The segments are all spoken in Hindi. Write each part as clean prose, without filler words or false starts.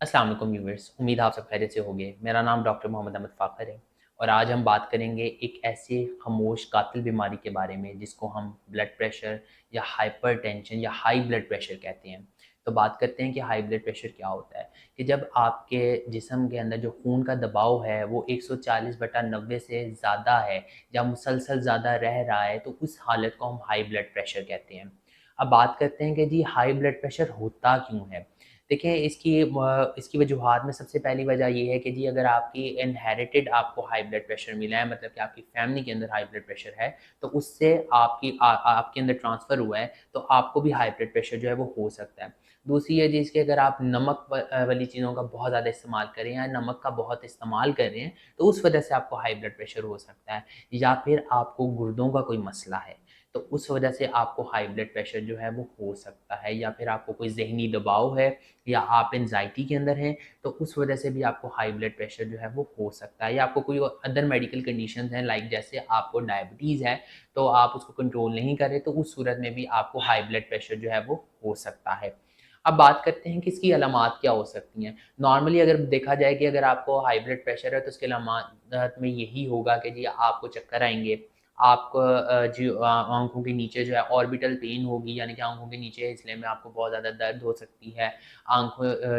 अस्सलाम वालेकुम व्यूअर्स, उम्मीद है आप सब खैरियत से होंगे। मेरा नाम डॉक्टर मोहम्मद अहमद फ़ाखर है और आज हम बात करेंगे एक ऐसे खामोश कातिल बीमारी के बारे में जिसको हम ब्लड प्रेशर या हाइपरटेंशन या हाई ब्लड प्रेशर कहते हैं। तो बात करते हैं कि हाई ब्लड प्रेशर क्या होता है। कि जब आपके जिस्म के अंदर जो खून का दबाव है वो 140/90 से ज़्यादा है या मुसलसल ज़्यादा रह रहा है, तो उस हालत को हम हाई ब्लड प्रेशर कहते हैं। अब बात करते हैं कि जी हाई ब्लड प्रेशर होता क्यों है। देखिए इसकी वजूहात में सबसे पहली वजह ये है कि जी अगर आपकी इनहेरिटेड आपको हाई ब्लड प्रेशर मिला है, मतलब कि आपकी फैमिली के अंदर हाई ब्लड प्रेशर है, तो उससे आपके अंदर ट्रांसफ़र हुआ है, तो आपको भी हाई ब्लड प्रेशर जो है वो हो सकता है। दूसरी है जी इसकी, अगर आप नमक वाली चीज़ों का बहुत ज़्यादा इस्तेमाल करें या नमक का बहुत इस्तेमाल कर रहे हैं, तो उस वजह से आपको हाई ब्लड प्रेशर हो सकता है। या फिर आपको गुर्दों का कोई मसला है, तो उस वजह से आपको हाई ब्लड प्रेशर जो है वो हो सकता है। या फिर आपको कोई ज़हनी दबाव है या आप एंग्ज़ायटी के अंदर हैं, तो उस वजह से भी आपको हाई ब्लड प्रेशर जो है वो हो सकता है। या आपको कोई अदर मेडिकल कंडीशंस हैं, लाइक जैसे आपको डायबिटीज़ है, तो आप उसको कंट्रोल नहीं कर रहे, तो उस सूरत में भी आपको हाई ब्लड प्रेशर जो है वो हो सकता है। अब बात करते हैं कि इसकी अलामात क्या हो सकती हैं। नॉर्मली अगर देखा जाए कि अगर आपको हाई ब्लड प्रेशर है, तो उसकी अलामात में यही होगा कि जी आपको चक्कर आएँगे, आपको आँखों के नीचे जो है ऑर्बिटल पेन होगी, यानी कि आँखों के नीचे हिस्से में आपको बहुत ज़्यादा दर्द हो सकती है।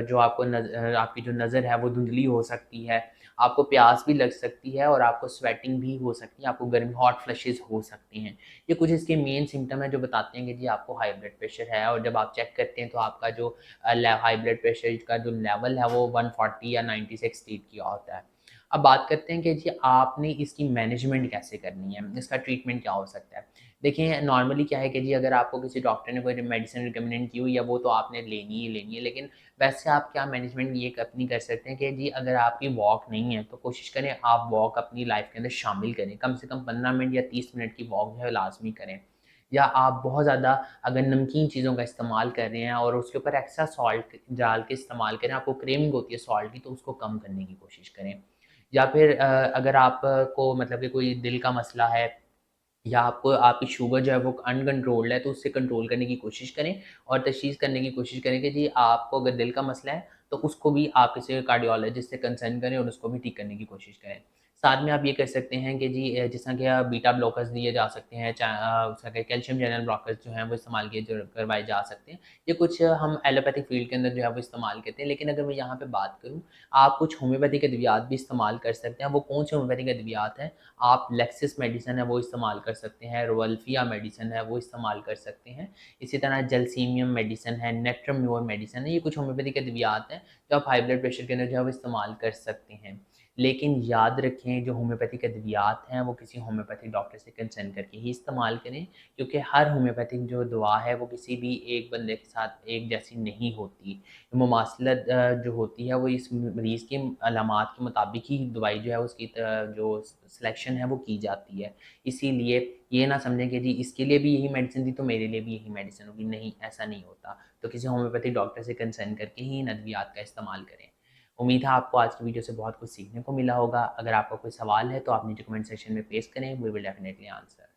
जो आपकी जो नज़र है वो धुंधली हो सकती है, आपको प्यास भी लग सकती है और आपको स्वेटिंग भी हो सकती है, आपको गर्मी हॉट फ्लशेज़ हो सकती हैं। ये कुछ इसके मेन सिम्पटम हैं जो बताते हैं कि जी आपको हाई ब्लड प्रेशर है। और जब आप चेक करते हैं तो आपका जो हाई ब्लड प्रेशर का जो लेवल है वो 140 या 90 से एक्सीड किया होता है। अब बात करते हैं कि जी आपने इसकी मैनेजमेंट कैसे करनी है, इसका ट्रीटमेंट क्या हो सकता है। देखिए नॉर्मली क्या है कि जी अगर आपको किसी डॉक्टर ने कोई मेडिसिन रिकमेंड की हुई है, वो तो आपने लेनी ही लेनी है। लेकिन वैसे आप क्या मैनेजमेंट ये अपनी कर सकते हैं कि जी अगर आपकी वॉक नहीं है, तो कोशिश करें आप वॉक अपनी लाइफ के अंदर शामिल करें। कम से कम 15 मिनट या 30 मिनट की वॉक जो है लाज़मी करें। या आप बहुत ज़्यादा अगर नमकीन चीज़ों का इस्तेमाल कर रहे हैं और उसके ऊपर एक्स्ट्रा सॉल्ट डाल के इस्तेमाल करें, आपको क्रेविंग होती है सॉल्ट की, तो उसको कम करने की कोशिश करें। या फिर अगर आपको मतलब कि कोई दिल का मसला है या आपको आपकी शुगर जो है वो अनकंट्रोल्ड है, तो उससे कंट्रोल करने की कोशिश करें और तशख़ीस करने की कोशिश करें कि जी आपको अगर दिल का मसला है, तो उसको भी आप किसी कार्डियोलॉजिस्ट से कंसल्ट करें और उसको भी ठीक करने की कोशिश करें। साथ में आप ये कर सकते हैं कि जी जिस तरह के बीटा ब्लॉकर्स दिए जा सकते हैं, उस तरह के कैल्शियम चैनल ब्लॉकर्स जो हैं वो इस्तेमाल किए जो करवाए जा सकते हैं। ये कुछ हम एलोपैथिक फ़ील्ड के अंदर जो है वो इस्तेमाल करते हैं। लेकिन अगर मैं यहाँ पे बात करूँ, आप कुछ होम्योपैथिक अद्वियात भी इस्तेमाल कर सकते हैं। वो कौन से होम्योपैथिक अद्वियात हैं? आप लेक्सिस मेडिसिन है वो इस्तेमाल कर सकते हैं, रोवल्फिया मेडिसिन है वो इस्तेमाल कर सकते हैं। इसी तरह जलसीमियम मेडिसिन है, नेट्रम्योर मेडिसिन है, ये कुछ होम्योपैथिक अद्वियात हैं जो आप हाई ब्लड प्रेशर के अंदर जो है वो इस्तेमाल कर सकते हैं। लेकिन याद रखें जो होम्योपैथिक अद्वियात हैं वो किसी होम्योपैथिक डॉक्टर से कंसल्ट करके ही इस्तेमाल करें, क्योंकि हर होम्योपैथिक जो दवा है वो किसी भी एक बंदे के साथ एक जैसी नहीं होती। मुमासलत जो होती है वो इस मरीज़ की अलामात के मुताबिक ही दवाई जो है उसकी जो सिलेक्शन है वो की जाती है। इसीलिए ये ना समझें कि जी इसके लिए भी यही मेडिसिन थी तो मेरे लिए भी यही मेडिसिन होगी, नहीं ऐसा नहीं होता। तो किसी होम्योपैथिक डॉक्टर से कंसल्ट करके ही इन अद्वियात का इस्तेमाल करें। उम्मीद है आपको आज की वीडियो से बहुत कुछ सीखने को मिला होगा। अगर आपका कोई सवाल है तो आप नीचे कमेंट सेक्शन में पेश करें, वी विल डेफिनिटली आंसर।